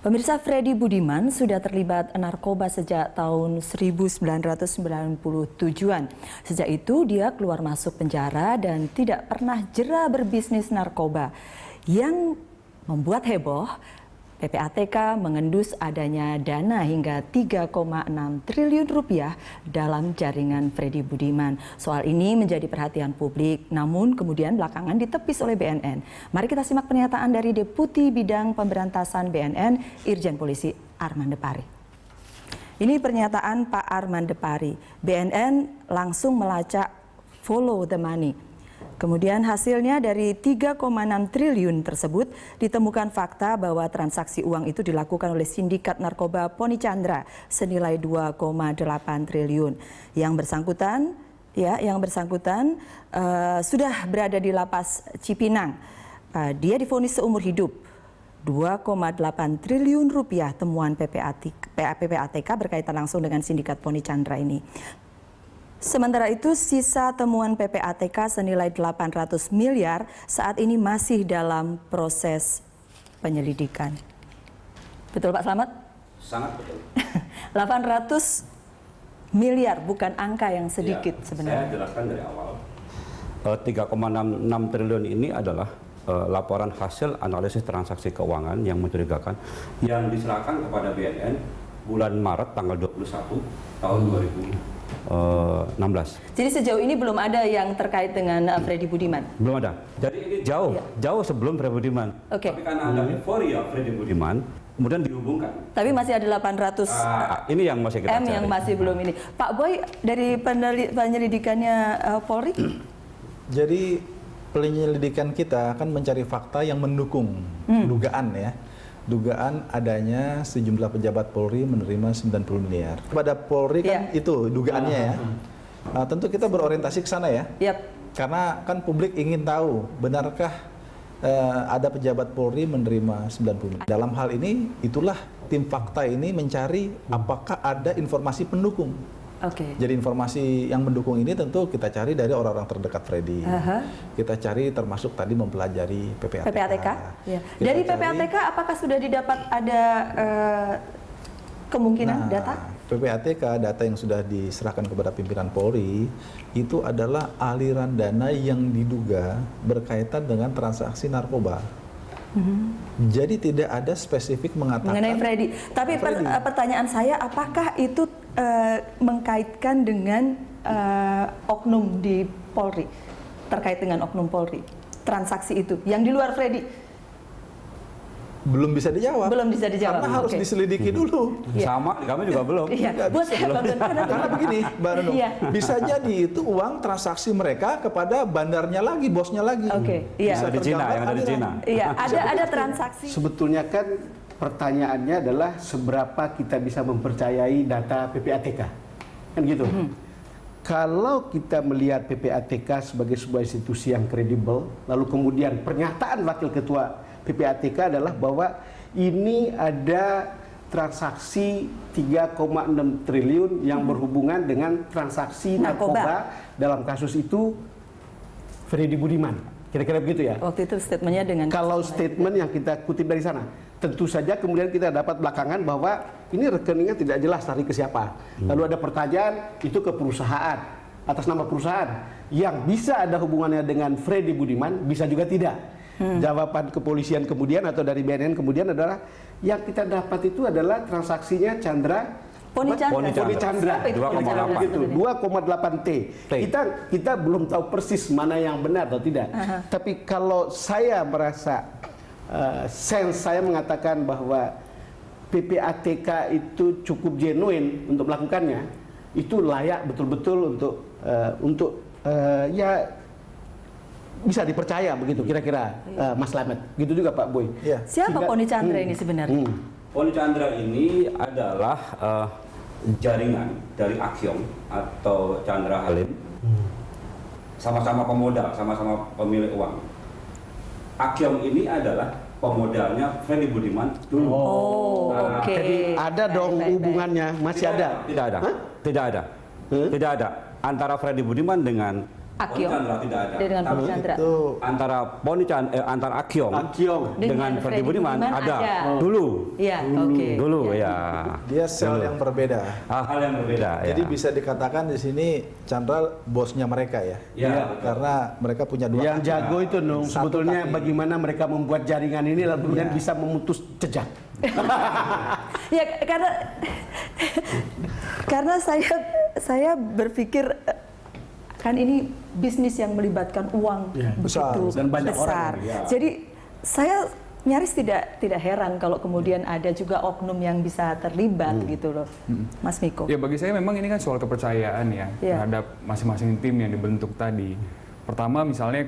Pemirsa, Freddy Budiman sudah terlibat narkoba sejak tahun 1997-an. Sejak itu dia keluar masuk penjara dan tidak pernah jera berbisnis narkoba. Yang membuat heboh, PPATK mengendus adanya dana hingga 3,6 triliun rupiah dalam jaringan Freddy Budiman. Soal ini menjadi perhatian publik, namun kemudian belakangan ditepis oleh BNN. Mari kita simak pernyataan dari Deputi Bidang Pemberantasan BNN, Irjen Polisi Arman Depari. Ini pernyataan Pak Arman Depari. BNN langsung melacak follow the money. Kemudian hasilnya dari 3,6 triliun tersebut ditemukan fakta bahwa transaksi uang itu dilakukan oleh sindikat narkoba Poni Chandra senilai 2,8 triliun. Yang bersangkutan sudah berada di lapas Cipinang. Dia divonis seumur hidup. 2,8 triliun rupiah temuan PPATK berkaitan langsung dengan sindikat Poni Chandra ini. Sementara itu, sisa temuan PPATK senilai 800 miliar saat ini masih dalam proses penyelidikan. Betul Pak Slamet? Sangat betul. 800 miliar bukan angka yang sedikit ya, sebenarnya. Saya jelaskan dari awal. 3,6 triliun ini adalah laporan hasil analisis transaksi keuangan yang mencurigakan yang diserahkan kepada BNN bulan Maret tanggal 21 tahun 2016. Jadi sejauh ini belum ada yang terkait dengan Freddy Budiman? Belum ada. Jadi ini jauh sebelum Freddy Budiman. Okay. Tapi karena ada euforia Freddy Budiman, kemudian dihubungkan. Tapi masih ada 800 ini yang masih kita cari. yang masih belum ini. Pak Boy, dari penyelidikannya Polri? Jadi penyelidikan kita akan mencari fakta yang mendukung dugaan adanya sejumlah pejabat Polri menerima 90 miliar. Kepada Polri kan itu dugaannya ya. Tentu kita berorientasi ke sana ya. Yep. Karena kan publik ingin tahu benarkah ada pejabat Polri menerima 90 miliar. Dalam hal ini itulah tim fakta ini mencari apakah ada informasi pendukung. Okay. Jadi informasi yang mendukung ini tentu kita cari dari orang-orang terdekat Freddy. Kita cari termasuk tadi mempelajari PPATK. Ya. Dari PPATK apakah sudah didapat ada kemungkinan data? PPATK data yang sudah diserahkan kepada pimpinan Polri itu adalah aliran dana yang diduga berkaitan dengan transaksi narkoba. Jadi tidak ada spesifik mengatakan mengenai Freddy. Tapi pertanyaan saya, apakah itu mengkaitkan dengan oknum di Polri, terkait dengan oknum Polri, transaksi itu yang di luar Freddy? Belum bisa dijawab. Belum bisa dijawab. Karena harus diselidiki dulu. Sama, kami juga belum. Karena begini, Mbak Reno, bisa jadi itu uang transaksi mereka kepada bandarnya lagi, bosnya lagi. Bisa di Cina, yang ada di Cina. Iya, ada transaksi. Sebetulnya kan pertanyaannya adalah seberapa kita bisa mempercayai data PPATK, kan gitu. Kalau kita melihat PPATK sebagai sebuah institusi yang kredibel, lalu kemudian pernyataan Wakil Ketua PPATK adalah bahwa ini ada transaksi 3,6 triliun yang berhubungan dengan transaksi narkoba dalam kasus itu Freddy Budiman. Kira-kira begitu ya? Waktu itu statementnya dengan... Kalau statement yang kita kutip dari sana, tentu saja kemudian kita dapat belakangan bahwa ini rekeningnya tidak jelas lari ke siapa. Lalu ada pertanyaan, itu ke perusahaan, atas nama perusahaan. Yang bisa ada hubungannya dengan Freddy Budiman, bisa juga tidak. Jawaban kepolisian kemudian atau dari BNN kemudian adalah yang kita dapat itu adalah transaksinya Poni Chandra 2,8 T. Kita belum tahu persis mana yang benar atau tidak. Tapi kalau saya merasa sense saya mengatakan bahwa PPATK itu cukup genuine untuk melakukannya, itu layak betul-betul untuk ya bisa dipercaya begitu kira-kira Mas Slamet. Gitu juga Pak Boy. Siapa Poni Chandra ini sebenarnya? Poni Chandra ini adalah jaringan dari Akyong atau Chandra Halim. Sama-sama pemodal, sama-sama pemilik uang. Akyong ini adalah pemodalnya Freddy Budiman dulu. Jadi ada dong hubungannya, masih ada? Tidak ada. Tidak ada. Tidak ada antara Freddy Budiman dengan Akyong. Poni Chandra tidak ada. Dengan Poni Tapi Chandra. Itu antara Akyong dengan Freddy Budiman ada. Dulu. Iya, oke. Dulu Ya. ya. dia sel yang berbeda. Hal yang berbeda Jadi ya. bisa dikatakan di sini Chandra bosnya mereka ya. Ya. Karena mereka punya dua. Yang jago itu Nung, Satu sebetulnya kaki. bagaimana mereka membuat jaringan ini lalu kemudian bisa memutus jejak. Ya karena saya berpikir kan ini bisnis yang melibatkan uang besar. begitu Dan banyak besar. orang, ya. Jadi saya nyaris tidak heran kalau kemudian ada juga oknum yang bisa terlibat gitu loh, Mas Miko. Ya bagi saya memang ini kan soal kepercayaan ya terhadap masing-masing tim yang dibentuk tadi. Pertama misalnya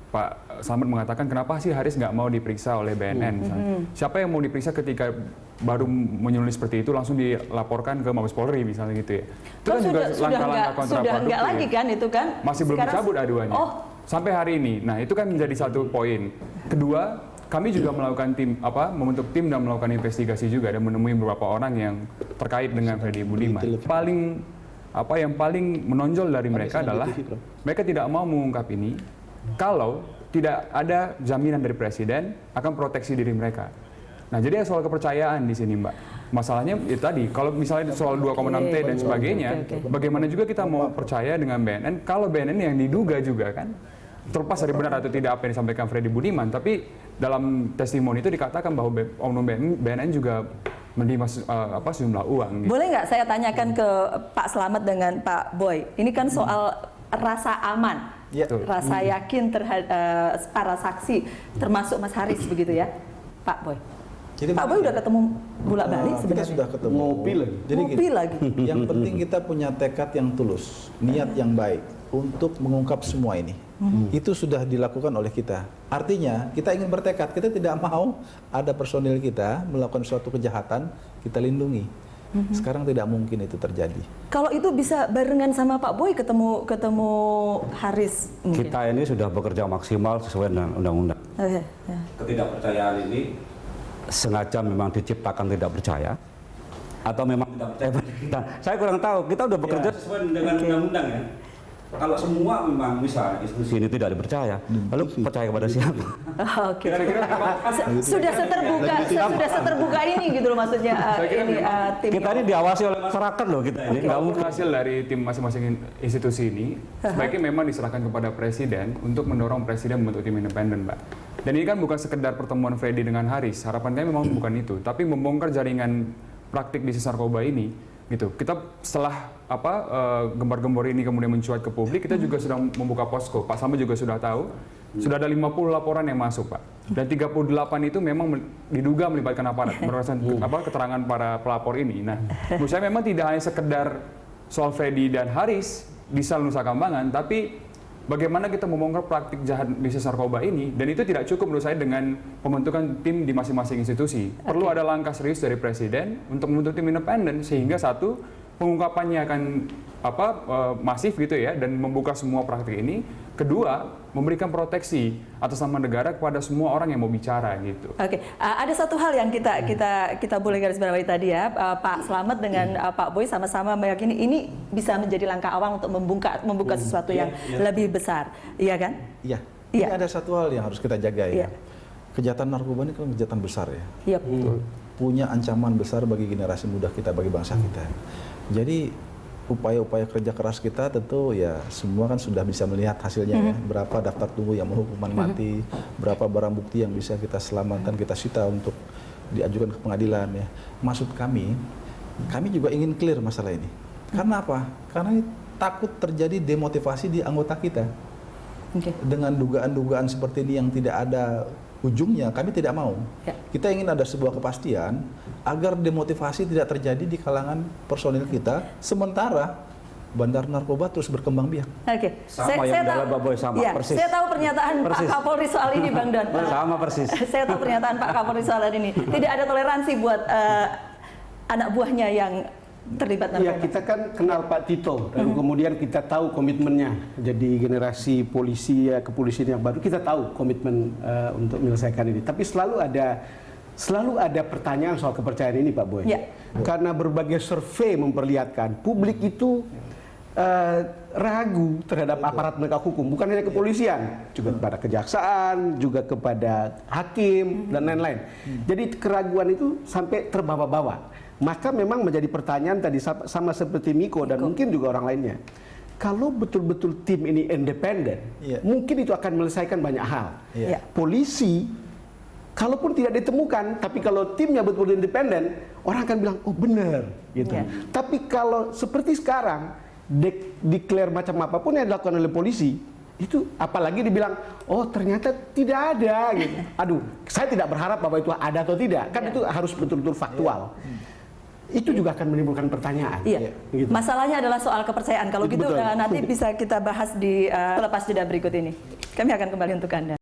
Pak Slamet mengatakan kenapa sih Haris nggak mau diperiksa oleh BNN misalnya. Siapa yang mau diperiksa ketika baru menyulis seperti itu langsung dilaporkan ke Mabes Polri misalnya gitu ya. Itu kan juga langkah-langkah sudah kontraproduktif. nggak lagi kan itu kan? Masih belum Sekarang- dicabut aduannya. Oh, Sampai hari ini. Nah, itu kan menjadi satu poin. Kedua, kami juga melakukan membentuk tim dan melakukan investigasi juga dan menemui beberapa orang yang terkait dengan Freddy Budiman. Yang paling menonjol dari mereka adalah mereka tidak mau mengungkap ini kalau tidak ada jaminan dari presiden akan proteksi diri mereka. Nah, jadi soal kepercayaan di sini, Mbak. Masalahnya itu tadi, kalau misalnya soal 2,6T dan sebagainya, bagaimana juga kita mau percaya dengan BNN kalau BNN yang diduga juga kan, terlepas dari benar atau tidak apa yang disampaikan Freddy Budiman, tapi dalam testimoni itu dikatakan bahwa oknum BNN juga menerima sejumlah uang. Gitu. boleh nggak saya tanyakan ke Pak Slamet dengan Pak Boy? Ini kan soal rasa aman, Ya. rasa yakin terhadap para saksi, termasuk Mas Haris begitu ya, Pak Boy. Jadi Pak Boy udah ketemu bolak-balik kita sebenarnya. sudah ketemu. Ngopi lagi. Jadi Ngopi gini, lagi. yang penting kita punya tekad yang tulus, niat yang baik untuk mengungkap semua ini. Itu sudah dilakukan oleh kita. Artinya kita ingin bertekad, kita tidak mau ada personil kita melakukan suatu kejahatan, kita lindungi. Sekarang tidak mungkin itu terjadi. Kalau itu bisa barengan sama Pak Boy ketemu Haris mungkin. Kita ini sudah bekerja maksimal sesuai dengan undang-undang. Ya. Ketidakpercayaan ini sengaja memang diciptakan tidak percaya atau memang tidak percaya pada kita. Saya kurang tahu. Kita udah bekerja sesuai dengan undang-undang ya. Kalau semua memang misalnya institusi ini tidak dipercaya, lalu percaya kepada siapa? Oke. Sudah seterbuka ini gitu loh maksudnya tim. Kita ini diawasi oleh masyarakat loh kita ini. Nggak mungkin. Hasil dari tim masing-masing institusi ini sebaiknya memang diserahkan kepada presiden untuk mendorong presiden membentuk tim independen, Mbak. Dan ini kan bukan sekedar pertemuan Freddy dengan Haris. Harapan kami memang bukan itu, tapi membongkar jaringan praktik bisnis narkoba ini. Gitu. Kita setelah gembar-gembor ini kemudian mencuat ke publik, kita juga sudah membuka posko. Pak Slamet juga sudah tahu, sudah ada 50 laporan yang masuk, Pak. Dan 38 itu memang diduga melibatkan aparat, berdasarkan keterangan para pelapor ini. Nah, menurut saya memang tidak hanya sekedar soal Freddy dan Haris di sel Nusa Kambangan, tapi bagaimana kita membongkar praktik jahat bisnis narkoba ini, dan itu tidak cukup menurut saya dengan pembentukan tim di masing-masing institusi. Perlu ada langkah serius dari presiden untuk membentuk tim independen sehingga satu pengungkapannya akan masif gitu ya dan membuka semua praktik ini. Kedua, memberikan proteksi atas nama negara kepada semua orang yang mau bicara gitu. Oke, ada satu hal yang kita boleh garis bawahi tadi ya, Pak Slamet dengan Pak Boy sama-sama meyakini ini bisa menjadi langkah awal untuk membuka sesuatu yang lebih besar, iya kan? Iya. Iya. Ini ada satu hal yang harus kita jaga Iya. ya. Kejahatan narkoba ini kan kejahatan besar ya. Iya. Punya ancaman besar bagi generasi muda kita, bagi bangsa kita. Jadi upaya-upaya kerja keras kita tentu ya semua kan sudah bisa melihat hasilnya ya. Berapa daftar tunggu yang mau hukuman mati, berapa barang bukti yang bisa kita selamatkan, kita sita untuk diajukan ke pengadilan ya. Maksud kami juga ingin clear masalah ini. Karena apa? Karena takut terjadi demotivasi di anggota kita. Oke. Dengan dugaan-dugaan seperti ini yang tidak ada ujungnya, kami tidak mau. Ya. Kita ingin ada sebuah kepastian agar demotivasi tidak terjadi di kalangan personil kita, sementara bandar narkoba terus berkembang biak. Oke. Sama yang dalam Pak Boy, sama, persis. Saya tahu pernyataan Persis. Pak Kapolri soal ini, Bang Don. Sama persis. Saya tahu pernyataan Pak Kapolri soal ini. Tidak ada toleransi buat anak buahnya yang terlibat narkoba. Ya, kita kan kenal Pak Tito, lalu kemudian kita tahu komitmennya. Jadi generasi polisi ya, kepolisian yang baru, kita tahu komitmen untuk menyelesaikan ini. Tapi selalu ada pertanyaan soal kepercayaan ini, Pak Boy. Ya. Karena berbagai survei memperlihatkan publik itu ragu terhadap aparat penegak hukum, bukan hanya kepolisian, juga kepada kejaksaan, juga kepada hakim dan lain-lain. Jadi keraguan itu sampai terbawa-bawa. Maka memang menjadi pertanyaan tadi sama seperti Miko dan mungkin juga orang lainnya. Kalau betul-betul tim ini independen, mungkin itu akan menyelesaikan banyak hal. Polisi, kalaupun tidak ditemukan, tapi kalau timnya betul-betul independen, orang akan bilang, oh benar. Gitu. Tapi kalau seperti sekarang, declare macam apapun yang dilakukan oleh polisi, itu apalagi dibilang, oh ternyata tidak ada. Gitu. Aduh, saya tidak berharap bahwa itu ada atau tidak. Kan itu harus betul-betul faktual. Itu juga akan menimbulkan pertanyaan. Gitu. Masalahnya adalah soal kepercayaan. Kalau gitu nanti bisa kita bahas di lepas jeda berikut ini. Kami akan kembali untuk Anda.